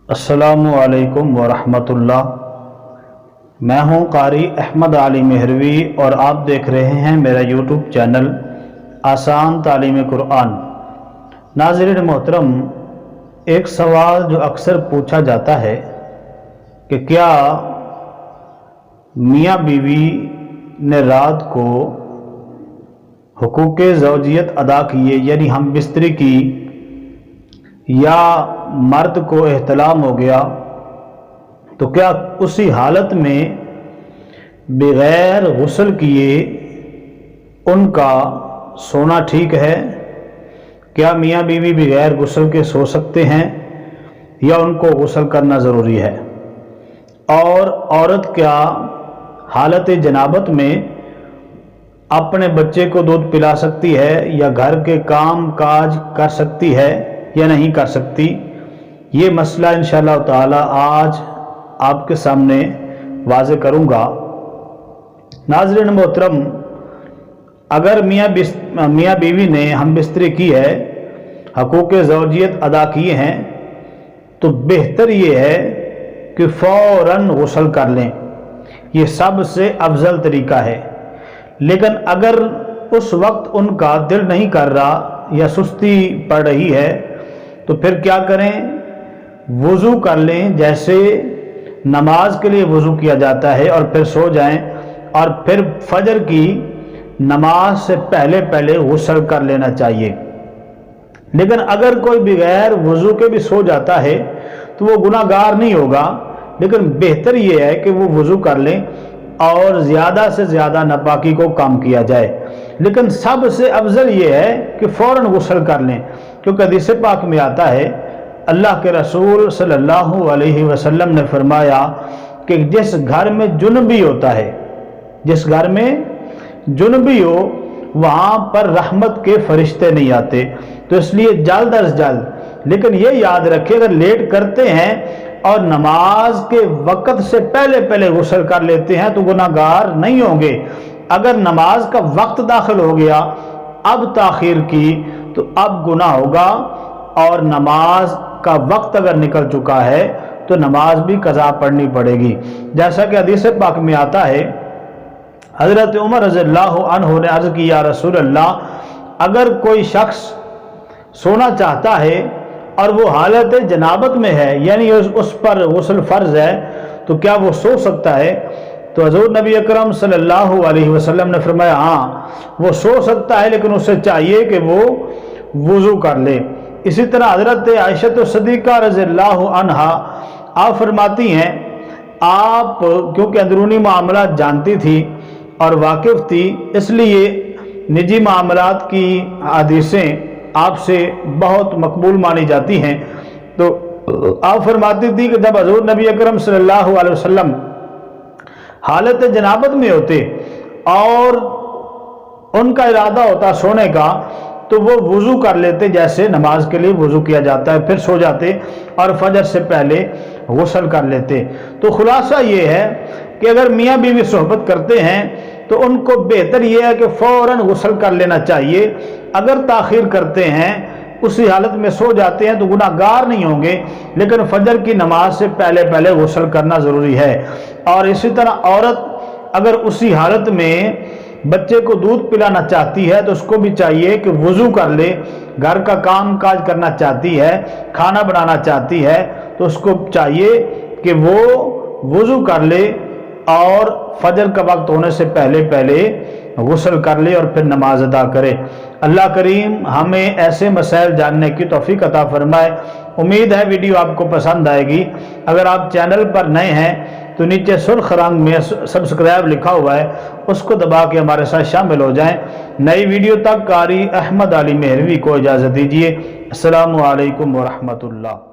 السلام علیکم ورحمۃ اللہ۔ میں ہوں قاری احمد علی مہروی اور آپ دیکھ رہے ہیں میرا یوٹیوب چینل آسان تعلیم قرآن۔ ناظرین محترم، ایک سوال جو اکثر پوچھا جاتا ہے کہ کیا میاں بیوی نے رات کو حقوق زوجیت ادا کیے، یعنی ہم بستری کی، یا مرد کو احتلام ہو گیا، تو کیا اسی حالت میں بغیر غسل کیے ان کا سونا ٹھیک ہے؟ کیا میاں بیوی بغیر غسل کے سو سکتے ہیں یا ان کو غسل کرنا ضروری ہے؟ اور عورت کیا حالت جنابت میں اپنے بچے کو دودھ پلا سکتی ہے یا گھر کے کام کاج کر سکتی ہے یا نہیں کر سکتی؟ یہ مسئلہ انشاءاللہ تعالی آج آپ کے سامنے واضح کروں گا۔ ناظرین محترم، اگر میاں بیوی نے ہم بستری کی ہے، حقوق زوجیت ادا کیے ہیں، تو بہتر یہ ہے کہ فوراً غسل کر لیں۔ یہ سب سے افضل طریقہ ہے۔ لیکن اگر اس وقت ان کا دل نہیں کر رہا یا سستی پڑ رہی ہے تو پھر کیا کریں؟ وضو کر لیں، جیسے نماز کے لیے وضو کیا جاتا ہے، اور پھر سو جائیں، اور پھر فجر کی نماز سے پہلے غسل کر لینا چاہیے۔ لیکن اگر کوئی بغیر وضو کے بھی سو جاتا ہے تو وہ گناہ گار نہیں ہوگا، لیکن بہتر یہ ہے کہ وہ وضو کر لیں اور زیادہ سے زیادہ ناپاکی کو کم کیا جائے۔ لیکن سب سے افضل یہ ہے کہ فوراً غسل کر لیں، کیونکہ حدیث پاک میں آتا ہے، اللہ کے رسول صلی اللہ علیہ وسلم نے فرمایا کہ جس گھر میں جنبی ہوتا ہے، جس گھر میں جنبی ہو، وہاں پر رحمت کے فرشتے نہیں آتے۔ تو اس لیے جلد از جلد، لیکن یہ یاد رکھیں، اگر لیٹ کرتے ہیں اور نماز کے وقت سے پہلے غسل کر لیتے ہیں تو گناہ گار نہیں ہوں گے۔ اگر نماز کا وقت داخل ہو گیا، اب تاخیر کی، تو اب گناہ ہوگا، اور نماز کا وقت اگر نکل چکا ہے تو نماز بھی قضا پڑھنی پڑے گی۔ جیسا کہ حدیث پاک میں آتا ہے، حضرت عمر رضی اللہ عنہ نے عرض کی، یا رسول اللہ، اگر کوئی شخص سونا چاہتا ہے اور وہ حالت جنابت میں ہے، یعنی اس پر غسل فرض ہے، تو کیا وہ سو سکتا ہے؟ تو حضور نبی اکرم صلی اللہ علیہ وسلم نے فرمایا، ہاں وہ سو سکتا ہے، لیکن اسے چاہیے کہ وہ وضو کر لے۔ اسی طرح حضرت عائشہ صدیقہ رضی اللہ عنہا آپ فرماتی ہیں، آپ کیونکہ اندرونی معاملات جانتی تھی اور واقف تھی، اس لیے نجی معاملات کی حدیثیں آپ سے بہت مقبول مانی جاتی ہیں۔ تو آپ فرماتی تھی کہ جب حضور نبی اکرم صلی اللہ علیہ وسلم حالت جنابت میں ہوتے اور ان کا ارادہ ہوتا سونے کا، تو وہ وضو کر لیتے، جیسے نماز کے لیے وضو کیا جاتا ہے، پھر سو جاتے اور فجر سے پہلے غسل کر لیتے۔ تو خلاصہ یہ ہے کہ اگر میاں بیوی صحبت کرتے ہیں تو ان کو بہتر یہ ہے کہ فوراً غسل کر لینا چاہیے۔ اگر تاخیر کرتے ہیں، اسی حالت میں سو جاتے ہیں، تو گناہ گار نہیں ہوں گے، لیکن فجر کی نماز سے پہلے غسل کرنا ضروری ہے۔ اور اسی طرح عورت اگر اسی حالت میں بچے کو دودھ پلانا چاہتی ہے تو اس کو بھی چاہیے کہ وضو کر لے۔ گھر کا کام کاج کرنا چاہتی ہے، کھانا بنانا چاہتی ہے، تو اس کو چاہیے کہ وہ وضو کر لے اور فجر کا وقت ہونے سے پہلے غسل کر لے اور پھر نماز ادا کرے۔ اللہ کریم ہمیں ایسے مسائل جاننے کی توفیق عطا فرمائے۔ امید ہے ویڈیو آپ کو پسند آئے گی۔ اگر آپ چینل پر نئے ہیں تو نیچے سرخ رنگ میں سبسکرائب لکھا ہوا ہے، اس کو دبا کے ہمارے ساتھ شامل ہو جائیں۔ نئی ویڈیو تک قاری احمد علی مہروی کو اجازت دیجیے۔ السلام علیکم ورحمۃ اللہ۔